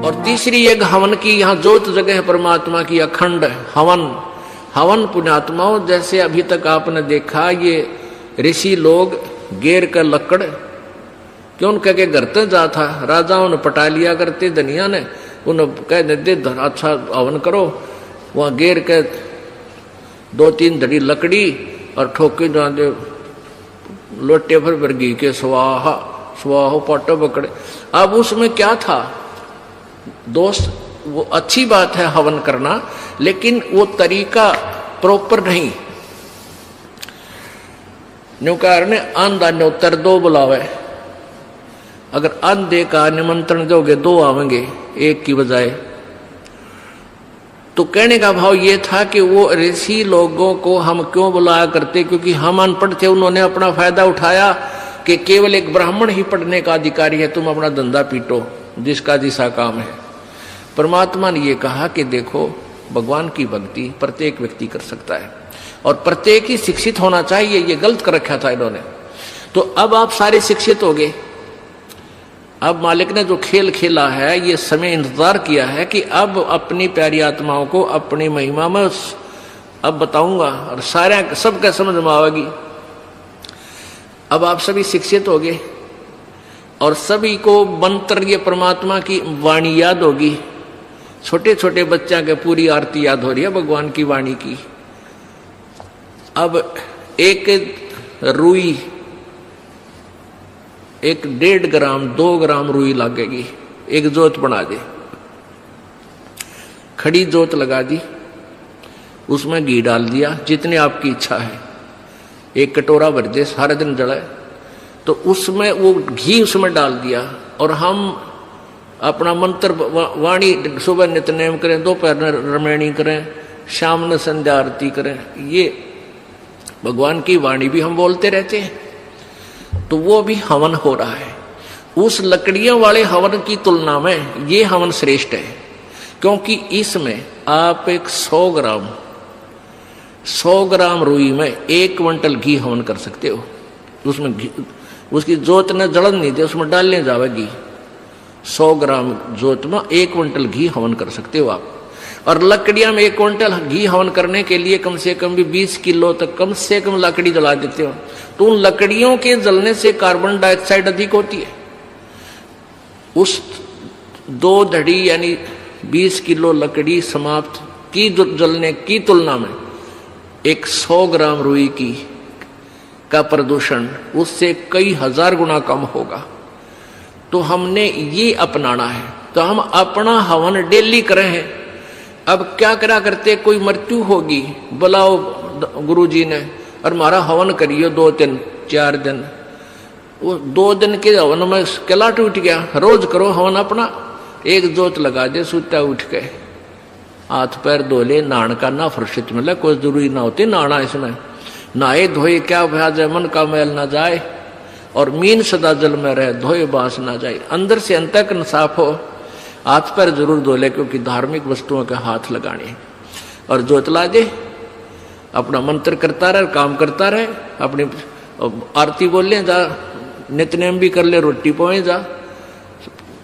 और तीसरी एक हवन की, यहाँ जोत जगह है परमात्मा की, अखंड हवन। हवन पुण्यात्माओं, जैसे अभी तक आपने देखा ये ऋषि लोग गेर का लकड़ क्यों कह के घर तक जा था, राजाओं ने पटा लिया करते, धनिया ने उन्हें कह देते अच्छा हवन करो, वहां गेर के 2-3 धड़ी लकड़ी और ठोके जाते लोटे भर वर्गी के स्वाहा स्वाहो पाटो पकड़े। अब उसमें क्या था दोस्त, वो अच्छी बात है हवन करना, लेकिन वो तरीका प्रॉपर नहीं। न्यू कारण अंधा न्योतर 2 बुलावे, अगर अंधे का निमंत्रण दोगे 2 आवेंगे एक की बजाय। तो कहने का भाव ये था कि वो ऋषि लोगों को हम क्यों बुलाया करते, क्योंकि हम अनपढ़ थे, उन्होंने अपना फायदा उठाया कि केवल एक ब्राह्मण ही पढ़ने का अधिकारी है, तुम अपना धंधा पीटो, जिसका जिसा काम है। परमात्मा ने ये कहा कि देखो भगवान की भक्ति प्रत्येक व्यक्ति कर सकता है और प्रत्येक ही शिक्षित होना चाहिए, ये गलत कर रखा था इन्होंने। तो अब आप सारे शिक्षित हो गए। अब मालिक ने जो खेल खेला है, ये समय इंतजार किया है कि अब अपनी प्यारी आत्माओं को अपनी महिमा में अब बताऊंगा और सारे सबका समझ में आवेगी। अब आप सभी शिक्षित हो गए और सभी को मंत्र ये परमात्मा की वाणी याद होगी। छोटे छोटे बच्चा के पूरी आरती याद हो रही है भगवान की वाणी की। अब एक रुई, 1.5 ग्राम 2 ग्राम रुई लगेगी, एक जोत बना दे, खड़ी जोत लगा दी, उसमें घी डाल दिया जितनी आपकी इच्छा है, 1 कटोरा भर दे, सारे दिन जलाए। तो उसमें वो घी उसमें डाल दिया और हम अपना मंत्र वाणी सुबह नित्यनेम करें, दोपहर रमैणी करें, शाम ने संध्या आरती करें, ये भगवान की वाणी भी हम बोलते रहते हैं। तो वो भी हवन हो रहा है। उस लकड़ियों वाले हवन की तुलना में ये हवन श्रेष्ठ है, क्योंकि इसमें आप एक 100 ग्राम रुई में 1 क्विंटल घी हवन कर सकते हो। उसमें उसकी जोत ने जलन नहीं दे, उसमें डालने जावेगी। 100 ग्राम जोत में 1 क्विंटल घी हवन कर सकते हो आप। और लकड़ियां में 1 क्विंटल घी हवन करने के लिए कम से कम भी 20 किलो तक कम से कम लकड़ी जला देते हो। तो उन लकड़ियों के जलने से कार्बन डाइऑक्साइड अधिक होती है। उस 2 धड़ी यानी 20 किलो लकड़ी समाप्त की जलने की तुलना में 100 ग्राम रुई की का प्रदूषण उससे कई हजार गुना कम होगा। तो हमने ये अपनाना है। तो हम अपना हवन डेली करें हैं। अब क्या करा करते, कोई मृत्यु होगी, बुलाओ गुरुजी ने और हमारा हवन करियो 2 दिन 4 दिन। वो 2 दिन के हवन में किला टूट गया। रोज करो हवन अपना, 1 जोत लगा दे, सुता उठ के हाथ पैर धो ले, नहान का ना फुर्सत मिले, कोई जरूरी ना होती नहाना। इसमें नहाए धोए क्या भ्याज है, मन का मैल ना जाए और मीन सदा जल में रहे, धोए बास ना जाए। अंदर से अंत तक साफ हो, हाथ पैर जरूर धो ले, क्योंकि धार्मिक वस्तुओं के हाथ लगाने। और जोत ला दे, अपना मंत्र करता रहे, काम करता रहे, अपनी आरती बोल ले, जा नित्यनेम भी कर ले, रोटी पोए जा,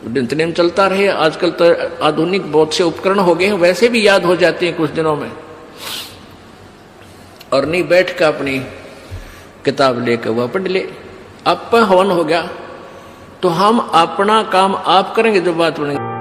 नित्यनेम चलता रहे। आजकल तो आधुनिक बहुत से उपकरण हो गए हैं, वैसे भी याद हो जाते हैं कुछ दिनों में। और नहीं बैठ कर अपनी किताब लेकर वह पढ़ ले। अब हवन हो गया तो हम अपना काम आप करेंगे, जो बात बनेगी।